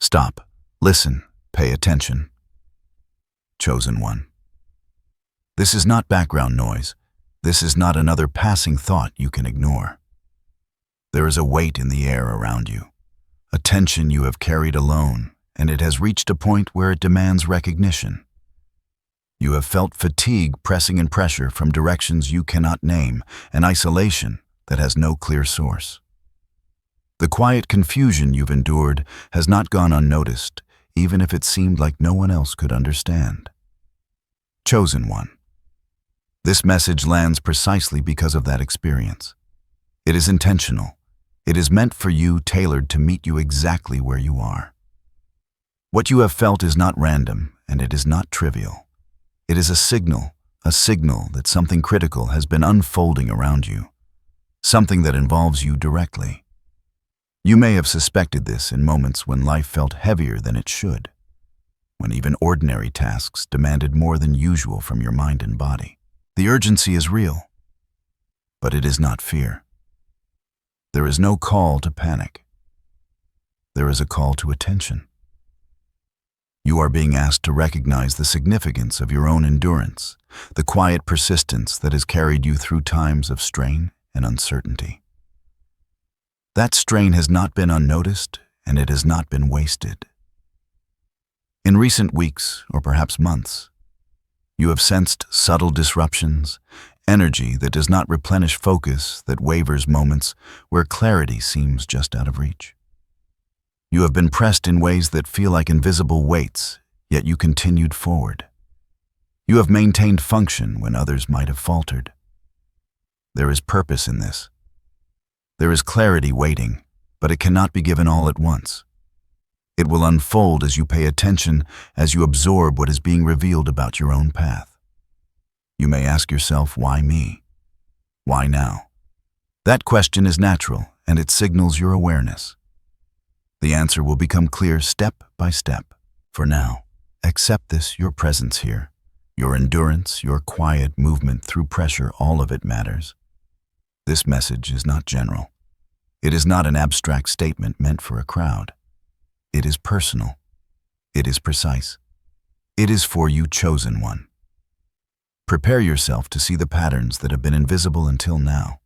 Stop. Listen. Pay attention. Chosen one. This is not background noise. This is not another passing thought you can ignore. There is a weight in the air around you, a tension you have carried alone, and it has reached a point where it demands recognition. You have felt fatigue pressing in pressure from directions you cannot name, an isolation that has no clear source. The quiet confusion you've endured has not gone unnoticed, even if it seemed like no one else could understand. Chosen one. This message lands precisely because of that experience. It is intentional. It is meant for you, tailored to meet you exactly where you are. What you have felt is not random, and it is not trivial. It is a signal that something critical has been unfolding around you, something that involves you directly. You may have suspected this in moments when life felt heavier than it should, when even ordinary tasks demanded more than usual from your mind and body. The urgency is real, but it is not fear. There is no call to panic. There is a call to attention. You are being asked to recognize the significance of your own endurance, the quiet persistence that has carried you through times of strain and uncertainty. That strain has not been unnoticed, and it has not been wasted. In recent weeks, or perhaps months, you have sensed subtle disruptions, energy that does not replenish focus, that wavers moments where clarity seems just out of reach. You have been pressed in ways that feel like invisible weights, yet you continued forward. You have maintained function when others might have faltered. There is purpose in this. There is clarity waiting, but it cannot be given all at once. It will unfold as you pay attention, as you absorb what is being revealed about your own path. You may ask yourself, why me? Why now? That question is natural, and it signals your awareness. The answer will become clear step by step. For now, accept this, your presence here, your endurance, your quiet movement through pressure, all of it matters. This message is not general. It is not an abstract statement meant for a crowd. It is personal. It is precise. It is for you, chosen one. Prepare yourself to see the patterns that have been invisible until now.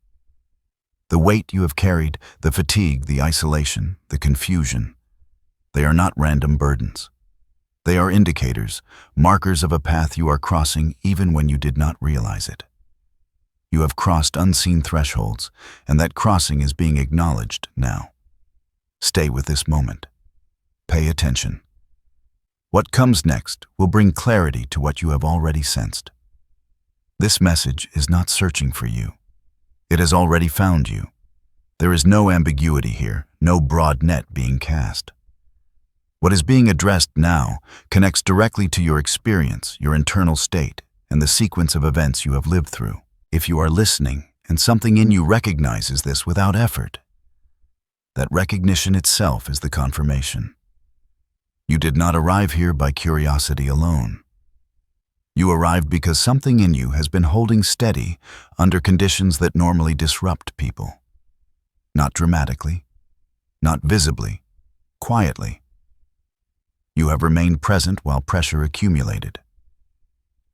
The weight you have carried, the fatigue, the isolation, the confusion, they are not random burdens. They are indicators, markers of a path you are crossing even when you did not realize it. You have crossed unseen thresholds, and that crossing is being acknowledged now. Stay with this moment. Pay attention. What comes next will bring clarity to what you have already sensed. This message is not searching for you. It has already found you. There is no ambiguity here, no broad net being cast. What is being addressed now connects directly to your experience, your internal state, and the sequence of events you have lived through. If you are listening, and something in you recognizes this without effort, that recognition itself is the confirmation. You did not arrive here by curiosity alone. You arrived because something in you has been holding steady under conditions that normally disrupt people. Not dramatically, not visibly, quietly. You have remained present while pressure accumulated.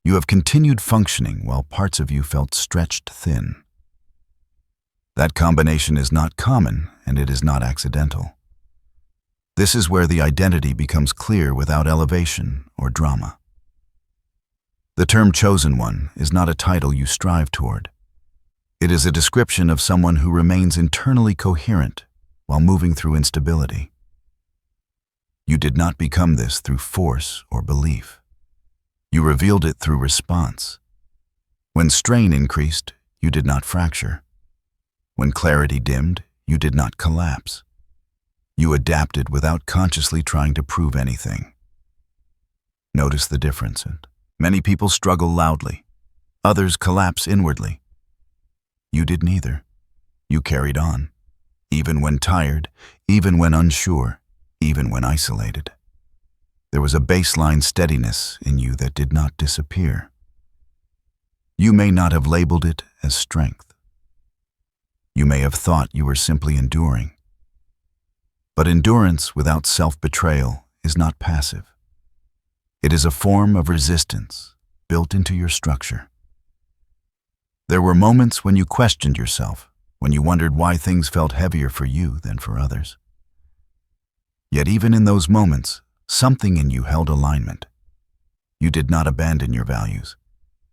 You have continued functioning while parts of you felt stretched thin. That combination is not common, and it is not accidental. This is where the identity becomes clear without elevation or drama. The term chosen one is not a title you strive toward. It is a description of someone who remains internally coherent while moving through instability. You did not become this through force or belief. You revealed it through response. When strain increased, you did not fracture. When clarity dimmed, you did not collapse. You adapted without consciously trying to prove anything. Notice the difference. Many people struggle loudly. Others collapse inwardly. You did neither. You carried on, even when tired, even when unsure, even when isolated. There was a baseline steadiness in you that did not disappear. You may not have labeled it as strength. You may have thought you were simply enduring. But endurance without self-betrayal is not passive. It is a form of resistance built into your structure. There were moments when you questioned yourself, when you wondered why things felt heavier for you than for others. Yet even in those moments, something in you held alignment. You did not abandon your values.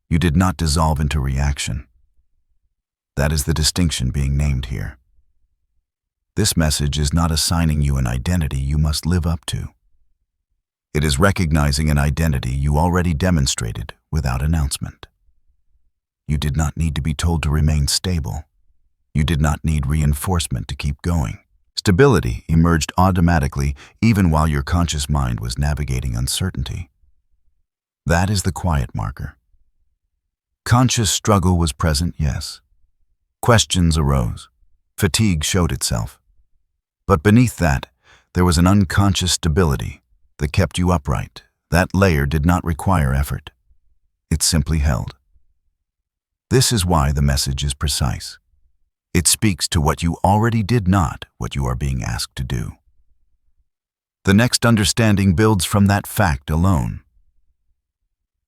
You did not dissolve into reaction. That is the distinction being named here. This message is not assigning you an identity you must live up to. It is recognizing an identity you already demonstrated without announcement. You did not need to be told to remain stable. You did not need reinforcement to keep going. Stability emerged automatically even while your conscious mind was navigating uncertainty. That is the quiet marker. Conscious struggle was present, yes. Questions arose. Fatigue showed itself. But beneath that, there was an unconscious stability that kept you upright. That layer did not require effort. It simply held. This is why the message is precise. It speaks to what you already did, not what you are being asked to do. The next understanding builds from that fact alone.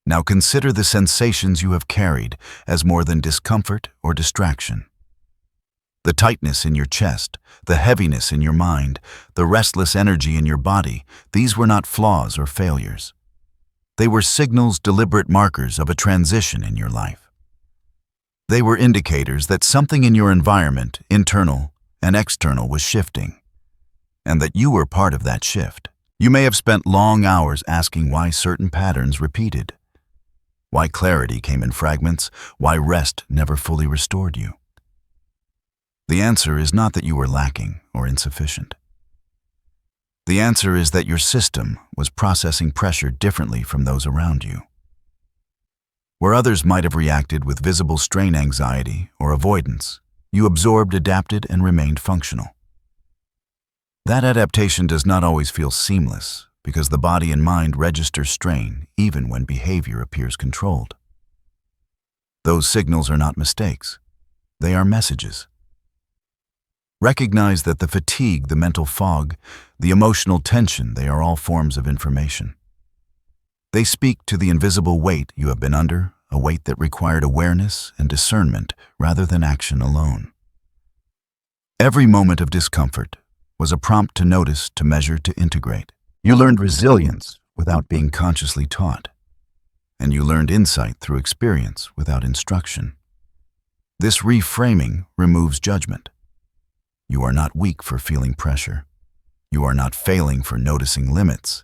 Now consider the sensations you have carried as more than discomfort or distraction. The tightness in your chest, the heaviness in your mind, the restless energy in your body, these were not flaws or failures. They were signals, deliberate markers of a transition in your life. They were indicators that something in your environment, internal and external, was shifting, and that you were part of that shift. You may have spent long hours asking why certain patterns repeated, why clarity came in fragments, why rest never fully restored you. The answer is not that you were lacking or insufficient. The answer is that your system was processing pressure differently from those around you. Where others might have reacted with visible strain, anxiety, or avoidance, you absorbed, adapted, and remained functional. That adaptation does not always feel seamless because the body and mind register strain even when behavior appears controlled. Those signals are not mistakes. They are messages. Recognize that the fatigue, the mental fog, the emotional tension, they are all forms of information. They speak to the invisible weight you have been under, a weight that required awareness and discernment rather than action alone. Every moment of discomfort was a prompt to notice, to measure, to integrate. You learned resilience without being consciously taught, and you learned insight through experience without instruction. This reframing removes judgment. You are not weak for feeling pressure. You are not failing for noticing limits.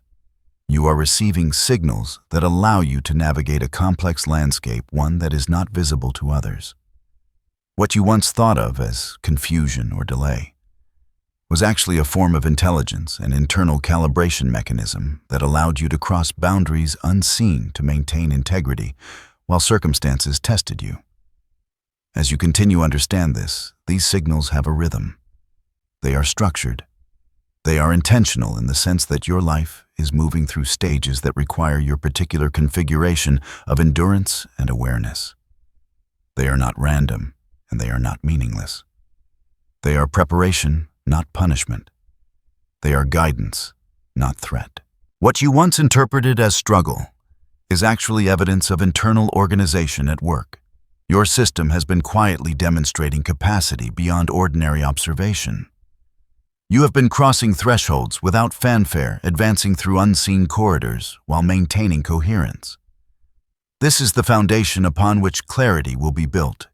You are receiving signals that allow you to navigate a complex landscape, one that is not visible to others. What you once thought of as confusion or delay was actually a form of intelligence, an internal calibration mechanism that allowed you to cross boundaries unseen to maintain integrity while circumstances tested you. As you continue to understand this, these signals have a rhythm. They are structured. They are intentional in the sense that your life is moving through stages that require your particular configuration of endurance and awareness. They are not random, and they are not meaningless. They are preparation, not punishment. They are guidance, not threat. What you once interpreted as struggle is actually evidence of internal organization at work. Your system has been quietly demonstrating capacity beyond ordinary observation. You have been crossing thresholds without fanfare, advancing through unseen corridors while maintaining coherence. This is the foundation upon which clarity will be built,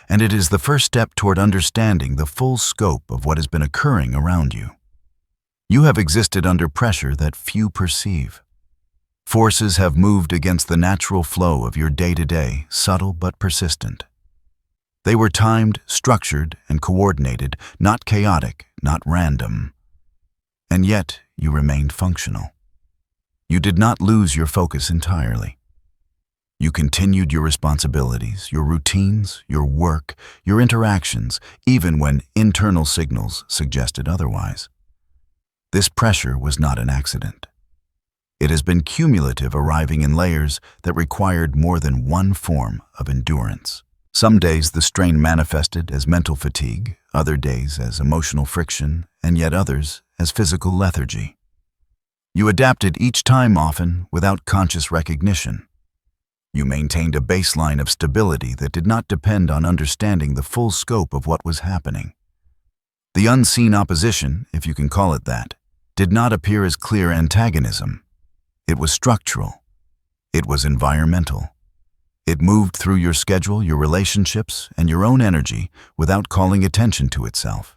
and it is the first step toward understanding the full scope of what has been occurring around you. You have existed under pressure that few perceive. Forces have moved against the natural flow of your day-to-day, subtle but persistent. They were timed, structured, and coordinated, not chaotic, not random. And yet, you remained functional. You did not lose your focus entirely. You continued your responsibilities, your routines, your work, your interactions, even when internal signals suggested otherwise. This pressure was not an accident. It has been cumulative, arriving in layers that required more than one form of endurance. Some days the strain manifested as mental fatigue, other days as emotional friction, and yet others as physical lethargy. You adapted each time, often without conscious recognition. You maintained a baseline of stability that did not depend on understanding the full scope of what was happening. The unseen opposition, if you can call it that, did not appear as clear antagonism. It was structural. It was environmental. It moved through your schedule, your relationships, and your own energy without calling attention to itself.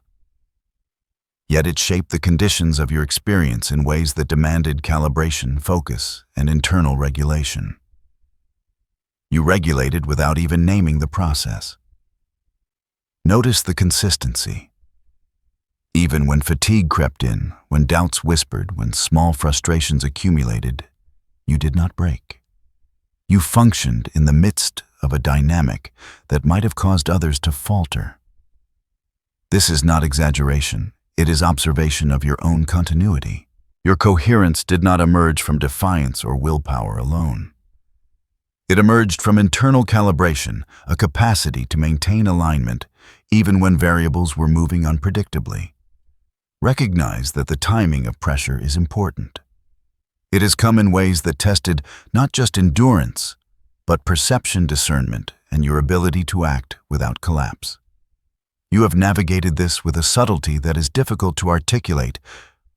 Yet it shaped the conditions of your experience in ways that demanded calibration, focus, and internal regulation. You regulated without even naming the process. Notice the consistency. Even when fatigue crept in, when doubts whispered, when small frustrations accumulated, you did not break. You functioned in the midst of a dynamic that might have caused others to falter. This is not exaggeration. It is observation of your own continuity. Your coherence did not emerge from defiance or willpower alone. It emerged from internal calibration, a capacity to maintain alignment, even when variables were moving unpredictably. Recognize that the timing of pressure is important. It has come in ways that tested not just endurance, but perception discernment and your ability to act without collapse. You have navigated this with a subtlety that is difficult to articulate,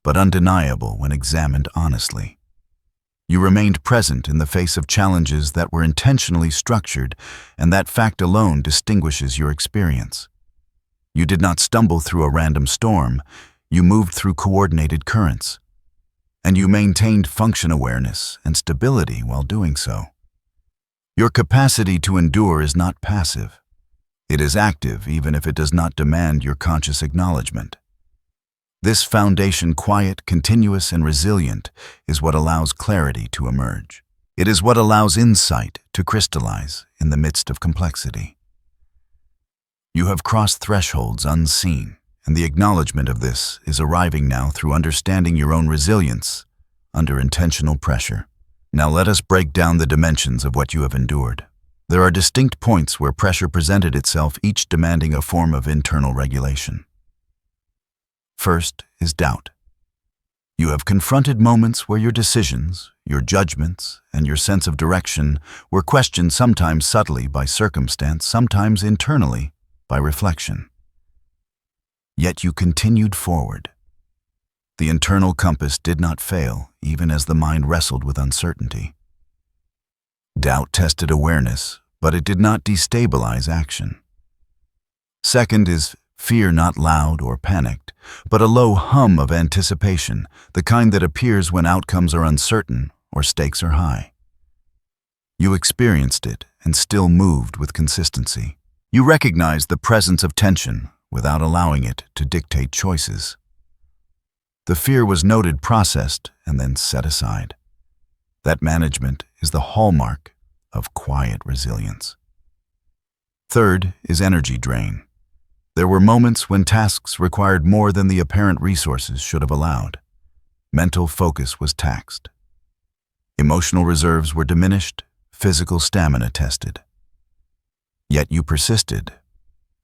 but undeniable when examined honestly. You remained present in the face of challenges that were intentionally structured, and that fact alone distinguishes your experience. You did not stumble through a random storm, you moved through coordinated currents. And you maintained function awareness and stability while doing so. Your capacity to endure is not passive. It is active even if it does not demand your conscious acknowledgement. This foundation, quiet, continuous, and resilient, is what allows clarity to emerge. It is what allows insight to crystallize in the midst of complexity. You have crossed thresholds unseen, and the acknowledgement of this is arriving now through understanding your own resilience under intentional pressure. Now let us break down the dimensions of what you have endured. There are distinct points where pressure presented itself, each demanding a form of internal regulation. First is doubt. You have confronted moments where your decisions, your judgments, and your sense of direction were questioned, sometimes subtly by circumstance, sometimes internally by reflection. Yet you continued forward. The internal compass did not fail, even as the mind wrestled with uncertainty. Doubt tested awareness, but it did not destabilize action. Second is fear, not loud or panicked, but a low hum of anticipation, the kind that appears when outcomes are uncertain or stakes are high. You experienced it and still moved with consistency. You recognized the presence of tension without allowing it to dictate choices. The fear was noted, processed, and then set aside. That management is the hallmark of quiet resilience. Third is energy drain. There were moments when tasks required more than the apparent resources should have allowed. Mental focus was taxed. Emotional reserves were diminished, physical stamina tested. Yet you persisted.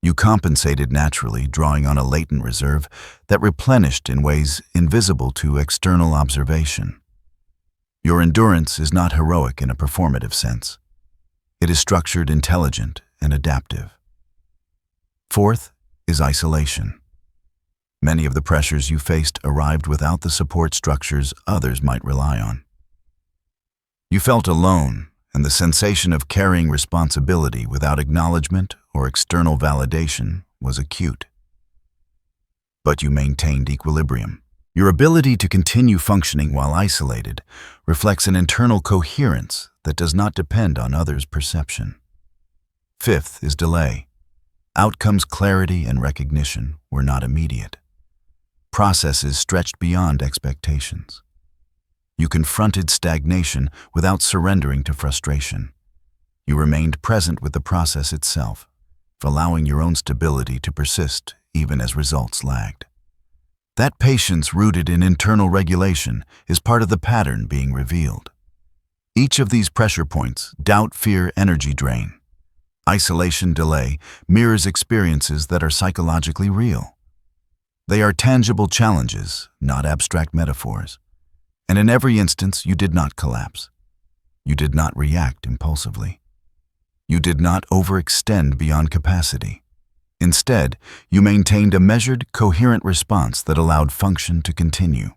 You compensated naturally, drawing on a latent reserve that replenished in ways invisible to external observation. Your endurance is not heroic in a performative sense. It is structured, intelligent, and adaptive. Fourth is isolation. Many of the pressures you faced arrived without the support structures others might rely on. You felt alone, and the sensation of carrying responsibility without acknowledgement or external validation was acute. But you maintained equilibrium. Your ability to continue functioning while isolated reflects an internal coherence that does not depend on others' perception. Fifth is delay. Outcomes, clarity, and recognition were not immediate. Processes stretched beyond expectations. You confronted stagnation without surrendering to frustration. You remained present with the process itself, allowing your own stability to persist even as results lagged. That patience rooted in internal regulation is part of the pattern being revealed. Each of these pressure points, doubt, fear, energy drain, isolation, delay, mirrors experiences that are psychologically real. They are tangible challenges, not abstract metaphors. And in every instance, you did not collapse. You did not react impulsively. You did not overextend beyond capacity. Instead, you maintained a measured, coherent response that allowed function to continue.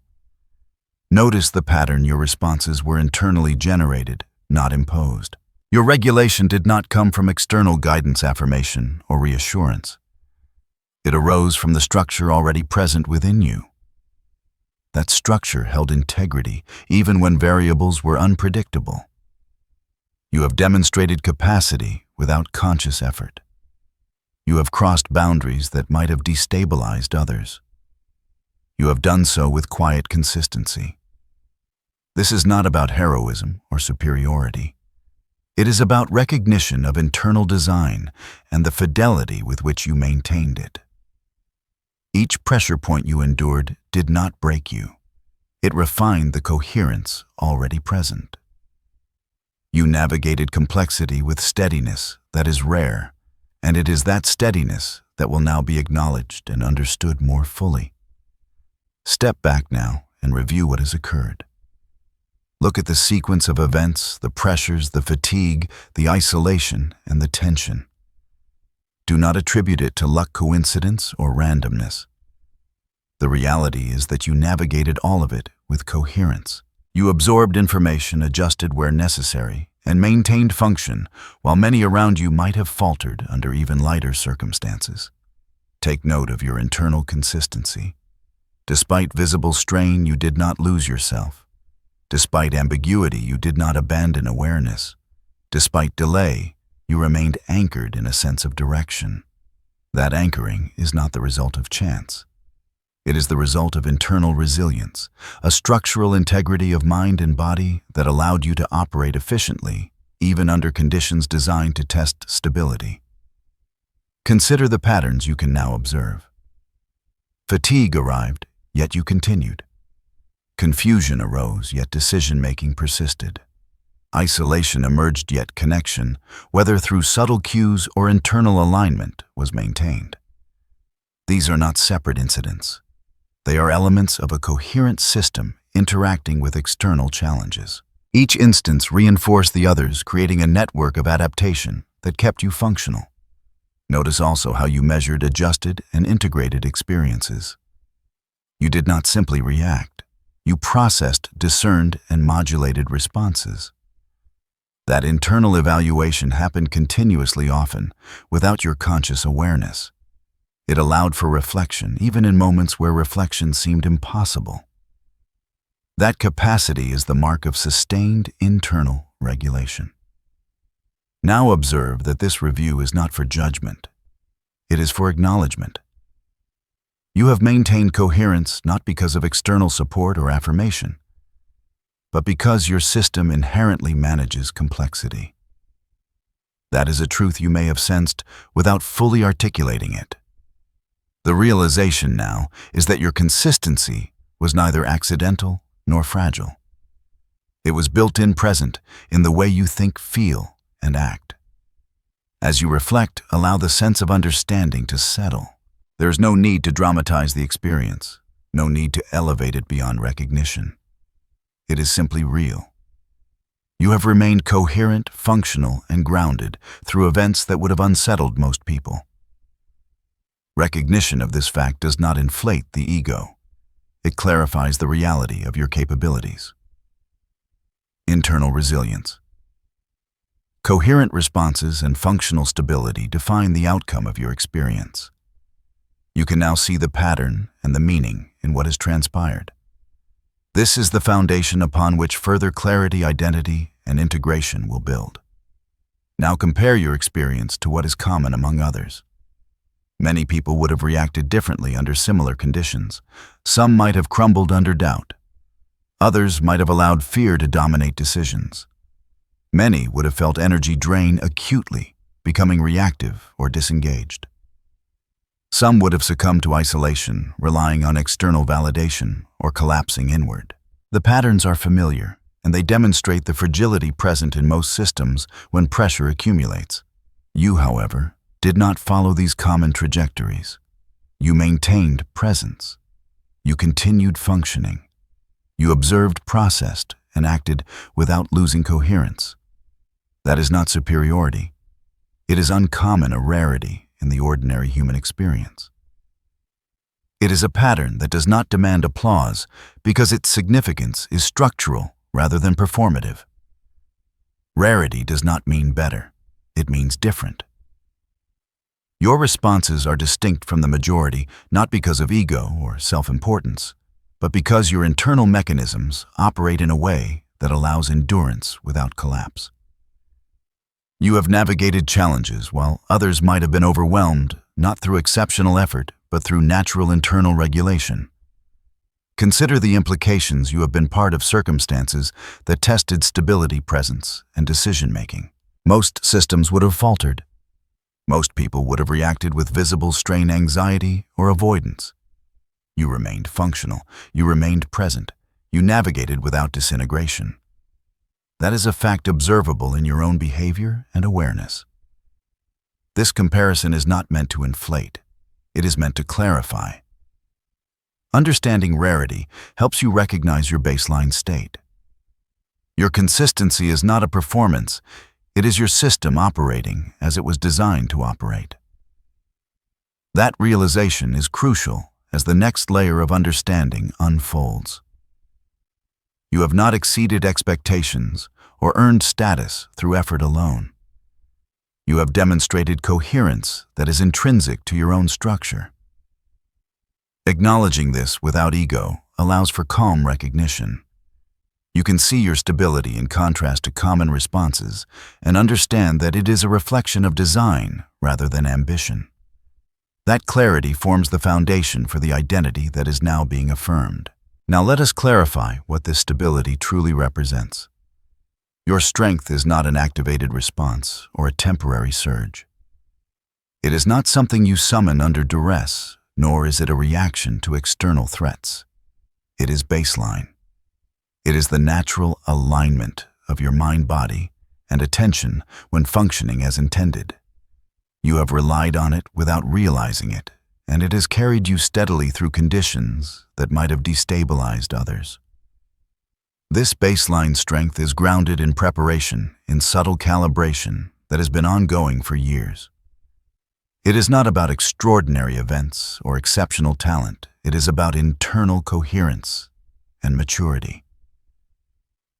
Notice the pattern. Your responses were internally generated, not imposed. Your regulation did not come from external guidance, affirmation, or reassurance. It arose from the structure already present within you. That structure held integrity even when variables were unpredictable. You have demonstrated capacity without conscious effort. You have crossed boundaries that might have destabilized others. You have done so with quiet consistency. This is not about heroism or superiority. It is about recognition of internal design and the fidelity with which you maintained it. Each pressure point you endured did not break you. It refined the coherence already present. You navigated complexity with steadiness that is rare, and it is that steadiness that will now be acknowledged and understood more fully. Step back now and review what has occurred. Look at the sequence of events, the pressures, the fatigue, the isolation, and the tension. Do not attribute it to luck, coincidence, or randomness. The reality is that you navigated all of it with coherence. You absorbed information, adjusted where necessary, and maintained function, while many around you might have faltered under even lighter circumstances. Take note of your internal consistency. Despite visible strain, you did not lose yourself. Despite ambiguity, you did not abandon awareness. Despite delay, you remained anchored in a sense of direction. That anchoring is not the result of chance. It is the result of internal resilience, a structural integrity of mind and body that allowed you to operate efficiently, even under conditions designed to test stability. Consider the patterns you can now observe. Fatigue arrived, yet you continued. Confusion arose, yet decision-making persisted. Isolation emerged, yet connection, whether through subtle cues or internal alignment, was maintained. These are not separate incidents. They are elements of a coherent system interacting with external challenges. Each instance reinforced the others, creating a network of adaptation that kept you functional. Notice also how you measured, adjusted, and integrated experiences. You did not simply react. You processed, discerned, and modulated responses. That internal evaluation happened continuously, often, without your conscious awareness. It allowed for reflection, even in moments where reflection seemed impossible. That capacity is the mark of sustained internal regulation. Now observe that this review is not for judgment. It is for acknowledgement. You have maintained coherence not because of external support or affirmation, but because your system inherently manages complexity. That is a truth you may have sensed without fully articulating it. The realization now is that your consistency was neither accidental nor fragile. It was built-in, present in the way you think, feel, and act. As you reflect, allow the sense of understanding to settle. There is no need to dramatize the experience, no need to elevate it beyond recognition. It is simply real. You have remained coherent, functional, and grounded through events that would have unsettled most people. Recognition of this fact does not inflate the ego. It clarifies the reality of your capabilities. Internal resilience. Coherent responses and functional stability define the outcome of your experience. You can now see the pattern and the meaning in what has transpired. This is the foundation upon which further clarity, identity, and integration will build. Now compare your experience to what is common among others. Many people would have reacted differently under similar conditions. Some might have crumbled under doubt. Others might have allowed fear to dominate decisions. Many would have felt energy drain acutely, becoming reactive or disengaged. Some would have succumbed to isolation, relying on external validation, or collapsing inward. The patterns are familiar, and they demonstrate the fragility present in most systems when pressure accumulates. You, however, did not follow these common trajectories. You maintained presence. You continued functioning. You observed, processed, and acted without losing coherence. That is not superiority. It is uncommon, a rarity in the ordinary human experience. It is a pattern that does not demand applause because its significance is structural rather than performative. Rarity does not mean better. It means different. Your responses are distinct from the majority not because of ego or self-importance, but because your internal mechanisms operate in a way that allows endurance without collapse. You have navigated challenges while others might have been overwhelmed, not through exceptional effort, but through natural internal regulation. Consider the implications. You have been part of circumstances that tested stability, presence, and decision-making. Most systems would have faltered. Most people would have reacted with visible strain, anxiety, or avoidance. You remained functional. You remained present. You navigated without disintegration. That is a fact observable in your own behavior and awareness. This comparison is not meant to inflate. It is meant to clarify. Understanding rarity helps you recognize your baseline state. Your consistency is not a performance. It is your system operating as it was designed to operate. That realization is crucial as the next layer of understanding unfolds. You have not exceeded expectations or earned status through effort alone. You have demonstrated coherence that is intrinsic to your own structure. Acknowledging this without ego allows for calm recognition. You can see your stability in contrast to common responses and understand that it is a reflection of design rather than ambition. That clarity forms the foundation for the identity that is now being affirmed. Now let us clarify what this stability truly represents. Your strength is not an activated response or a temporary surge. It is not something you summon under duress, nor is it a reaction to external threats. It is baseline. It is the natural alignment of your mind, body, and attention when functioning as intended. You have relied on it without realizing it, and it has carried you steadily through conditions that might have destabilized others. This baseline strength is grounded in preparation, in subtle calibration that has been ongoing for years. It is not about extraordinary events or exceptional talent. It is about internal coherence and maturity.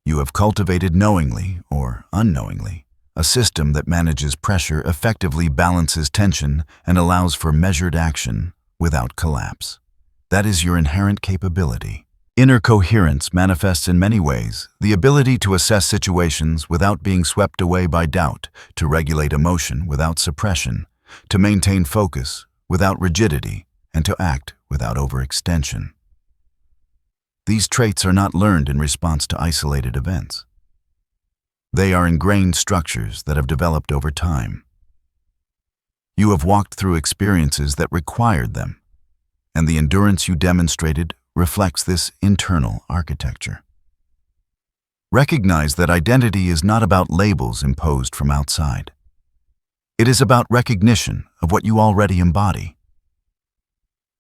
You have cultivated knowingly or unknowingly a system that manages pressure, effectively balances tension, and allows for measured action without collapse. That is your inherent capability. Inner coherence manifests in many ways: the ability to assess situations without being swept away by doubt, to regulate emotion without suppression, to maintain focus without rigidity, and to act without overextension. These traits are not learned in response to isolated events. They are ingrained structures that have developed over time. You have walked through experiences that required them, and the endurance you demonstrated reflects this internal architecture. Recognize that identity is not about labels imposed from outside. It is about recognition of what you already embody.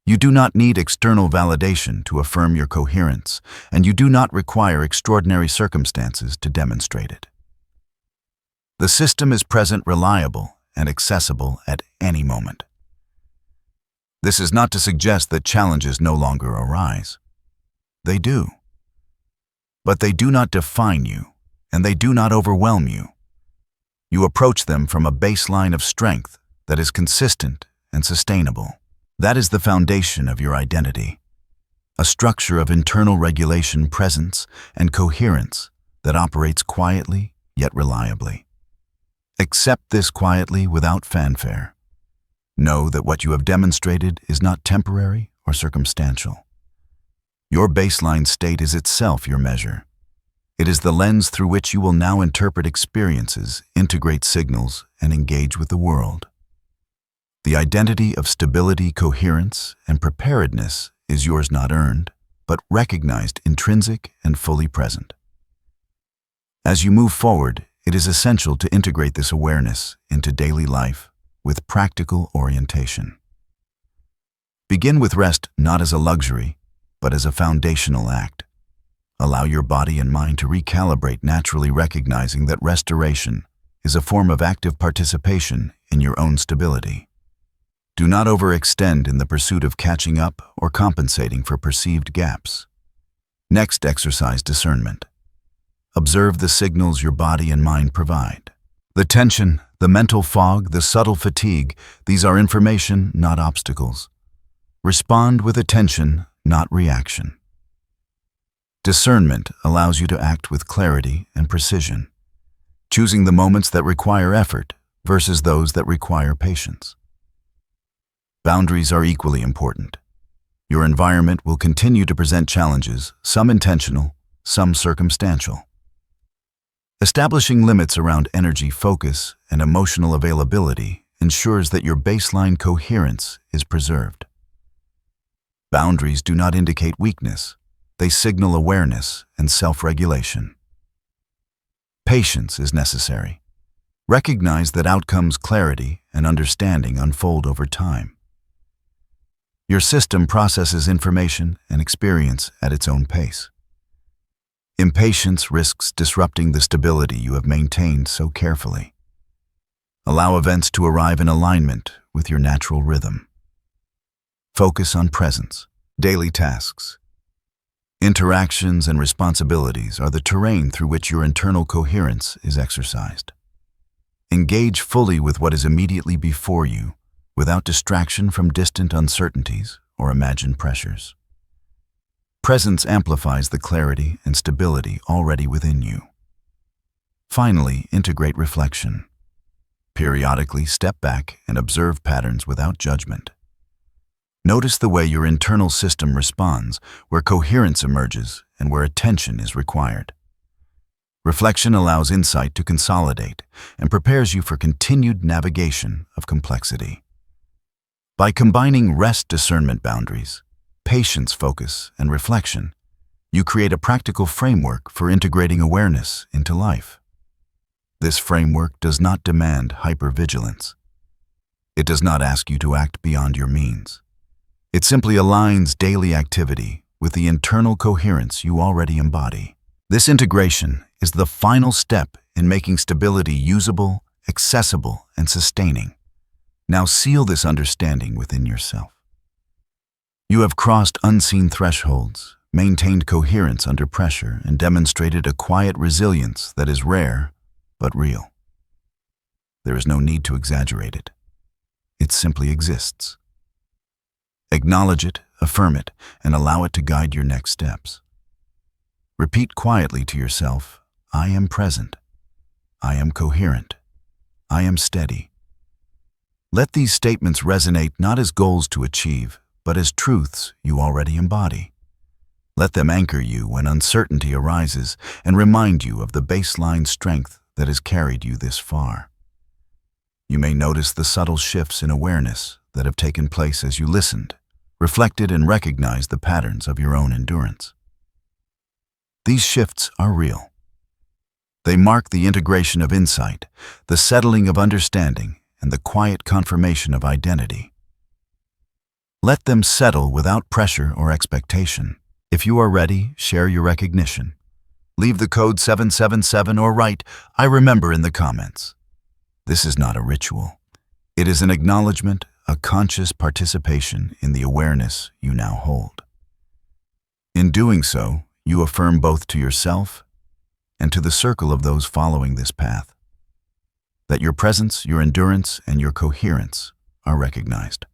You do not need external validation to affirm your coherence, and you do not require extraordinary circumstances to demonstrate it. The system is present, reliable, and accessible at any moment. This is not to suggest that challenges no longer arise. They do. But they do not define you, and they do not overwhelm you. You approach them from a baseline of strength that is consistent and sustainable. That is the foundation of your identity, a structure of internal regulation, presence, and coherence that operates quietly yet reliably. Accept this quietly without fanfare. Know that what you have demonstrated is not temporary or circumstantial. Your baseline state is itself your measure. It is the lens through which you will now interpret experiences, integrate signals, and engage with the world. The identity of stability, coherence, and preparedness is yours, not earned, but recognized, intrinsic, and fully present. As you move forward, it is essential to integrate this awareness into daily life with practical orientation. Begin with rest not as a luxury, but as a foundational act. Allow your body and mind to recalibrate, naturally recognizing that restoration is a form of active participation in your own stability. Do not overextend in the pursuit of catching up or compensating for perceived gaps. Next, exercise discernment. Observe the signals your body and mind provide. The tension, the mental fog, the subtle fatigue, these are information, not obstacles. Respond with attention, not reaction. Discernment allows you to act with clarity and precision, choosing the moments that require effort versus those that require patience. Boundaries are equally important. Your environment will continue to present challenges, some intentional, some circumstantial. Establishing limits around energy, focus, and emotional availability ensures that your baseline coherence is preserved. Boundaries do not indicate weakness. They signal awareness and self-regulation. Patience is necessary. Recognize that outcomes, clarity, and understanding unfold over time. Your system processes information and experience at its own pace. Impatience risks disrupting the stability you have maintained so carefully. Allow events to arrive in alignment with your natural rhythm. Focus on presence, daily tasks. Interactions and responsibilities are the terrain through which your internal coherence is exercised. Engage fully with what is immediately before you, without distraction from distant uncertainties or imagined pressures. Presence amplifies the clarity and stability already within you. Finally, integrate reflection. Periodically step back and observe patterns without judgment. Notice the way your internal system responds, where coherence emerges and where attention is required. Reflection allows insight to consolidate and prepares you for continued navigation of complexity. By combining rest, discernment, boundaries, patience, focus, and reflection, you create a practical framework for integrating awareness into life. This framework does not demand hypervigilance. It does not ask you to act beyond your means. It simply aligns daily activity with the internal coherence you already embody. This integration is the final step in making stability usable, accessible, and sustaining. Now seal this understanding within yourself. You have crossed unseen thresholds, maintained coherence under pressure, and demonstrated a quiet resilience that is rare but real. There is no need to exaggerate it. It simply exists. Acknowledge it, affirm it, and allow it to guide your next steps. Repeat quietly to yourself, I am present. I am coherent. I am steady. Let these statements resonate not as goals to achieve, but as truths you already embody. Let them anchor you when uncertainty arises and remind you of the baseline strength that has carried you this far. You may notice the subtle shifts in awareness that have taken place as you listened, reflected, and recognized the patterns of your own endurance. These shifts are real. They mark the integration of insight, the settling of understanding, and the quiet confirmation of identity. Let them settle without pressure or expectation. If you are ready, share your recognition. Leave the code 777 or write, I remember, in the comments. This is not a ritual. It is an acknowledgement, a conscious participation in the awareness you now hold. In doing so, you affirm both to yourself and to the circle of those following this path that your presence, your endurance, and your coherence are recognized.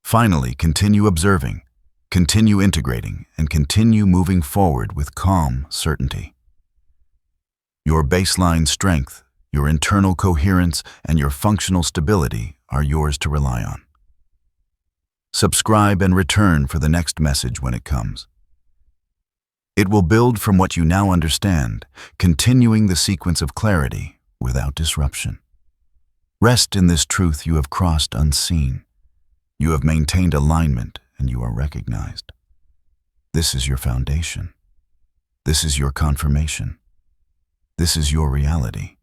Finally, continue observing, continue integrating, and continue moving forward with calm certainty. Your baseline strength, your internal coherence, and your functional stability are yours to rely on. Subscribe and return for the next message when it comes. It will build from what you now understand, continuing the sequence of clarity without disruption. Rest in this truth you have crossed unseen. You have maintained alignment and you are recognized. This is your foundation. This is your confirmation. This is your reality.